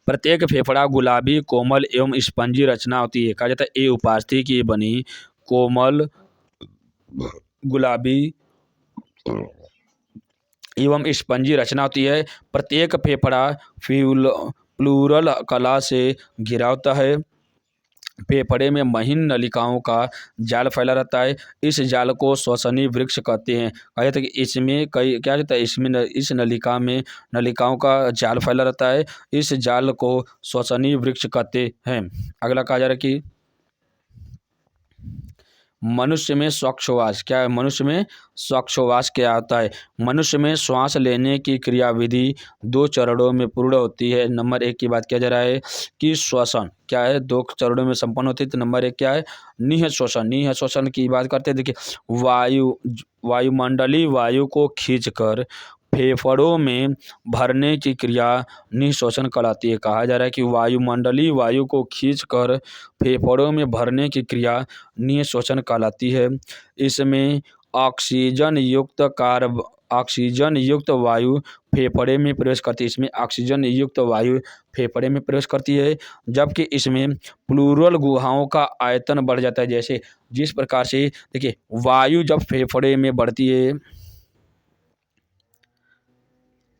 A: प्रत्येक फेफड़ा गुलाबी कोमल एवं स्पंजी रचना होती है। कहा जाता है ये उपास्थि की बनी कोमल गुलाबी एवं स्पंजी रचना होती है। प्रत्येक फेफड़ा प्लूरल कला से घिरा होता है। फेफड़े में महीन नलिकाओं का जाल फैला रहता है। इस जाल को श्वसनी वृक्ष कहते हैं। कहा जाता है कि इसमें कई क्या रहता है, इसमें इस नलिका में नलिकाओं का जाल फैला रहता है। इस जाल को श्वसनी वृक्ष कहते हैं। अगला कहा जा रहा है कि मनुष्य में श्वासोच्छ्वास क्या है, मनुष्य में श्वासोच्छ्वास क्या होता है। मनुष्य में श्वास लेने की क्रियाविधि 2 चरणों में पूर्ण होती है। नंबर 1 की बात किया जा रहा है कि श्वसन क्या है, 2 चरणों में संपन्न होती है। तो नंबर 1 क्या है, निह श्वसन। निह श्वसन की बात करते हैं। देखिए वायुमंडलीय वायु को खींचकर फेफड़ों में भरने की क्रिया निःश्वसन कहलाती है। कहा जा रहा है कि वायुमंडलीय वायु को खींचकर फेफड़ों में भरने की क्रिया निःश्वसन कहलाती है। इसमें ऑक्सीजन युक्त वायु फेफड़े में प्रवेश करती है। इसमें ऑक्सीजन युक्त वायु फेफड़े में प्रवेश करती है, जबकि इसमें प्लूरल गुहाओं का आयतन बढ़ जाता है। जैसे जिस प्रकार से देखिए वायु जब फेफड़े में बढ़ती है,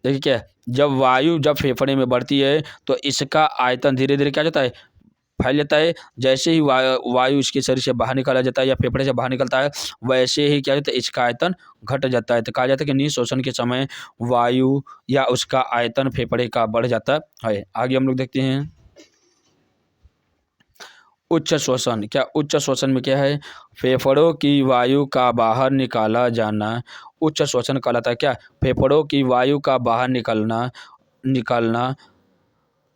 A: देखिए क्या, जब वायु जब फेफड़े में बढ़ती है तो इसका आयतन धीरे धीरे क्या जाता है, फैल जाता है। जैसे ही वायु इसके शरीर से बाहर निकाला जाता है या फेफड़े से बाहर निकलता है, वैसे ही क्या होता है, इसका आयतन घट जाता है। तो कहा जाता है कि निःश्वसन के समय वायु या उसका आयतन फेफड़े का बढ़ जाता है। आगे हम लोग देखते हैं उच्च श्वसन। क्या उच्च श्वसन में क्या है, फेफड़ों की वायु का बाहर निकाला जाना उच्च श्वसन कहलाता है। क्या, फेफड़ों की वायु का बाहर निकलना निकालना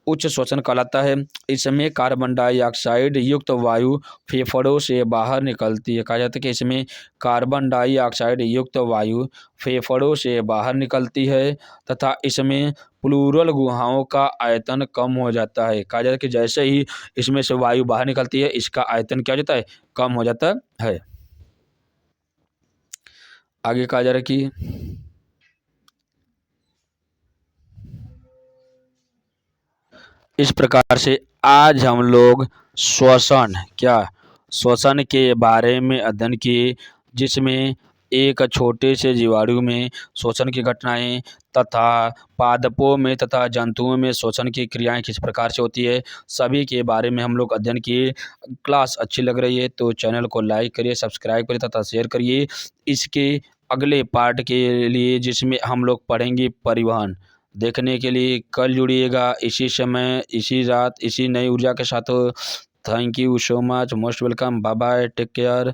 A: उच्च श्वसन कहलाता है। इसमें कार्बन डाइऑक्साइड युक्त वायु फेफड़ों से बाहर निकलती है। कहा जाता है कि इसमें कार्बन डाइऑक्साइड युक्त वायु फेफड़ों से बाहर निकलती है तथा इसमें प्लूरल गुहाओं का आयतन कम हो जाता है। कहा जाता है कि जैसे ही इसमें से वायु बाहर निकलती है, इसका आयतन क्या हो जाता है, कम हो जाता है। आगे कहा जा रहा है कि इस प्रकार से आज हम लोग श्वसन, क्या, श्वसन के बारे में अध्ययन किए, जिसमें एक छोटे से जीवाणु में श्वसन की घटनाएं तथा पादपों में तथा जंतुओं में श्वसन की क्रियाएं किस प्रकार से होती है, सभी के बारे में हम लोग अध्ययन किए। क्लास अच्छी लग रही है तो चैनल को लाइक करिए, सब्सक्राइब करिए तथा शेयर करिए। इसके अगले पार्ट के लिए जिसमें हम लोग पढ़ेंगे परिवहन, देखने के लिए कल जुड़िएगा इसी समय, इसी रात, इसी नई ऊर्जा के साथ। Thank you so much, most welcome, bye bye, take care.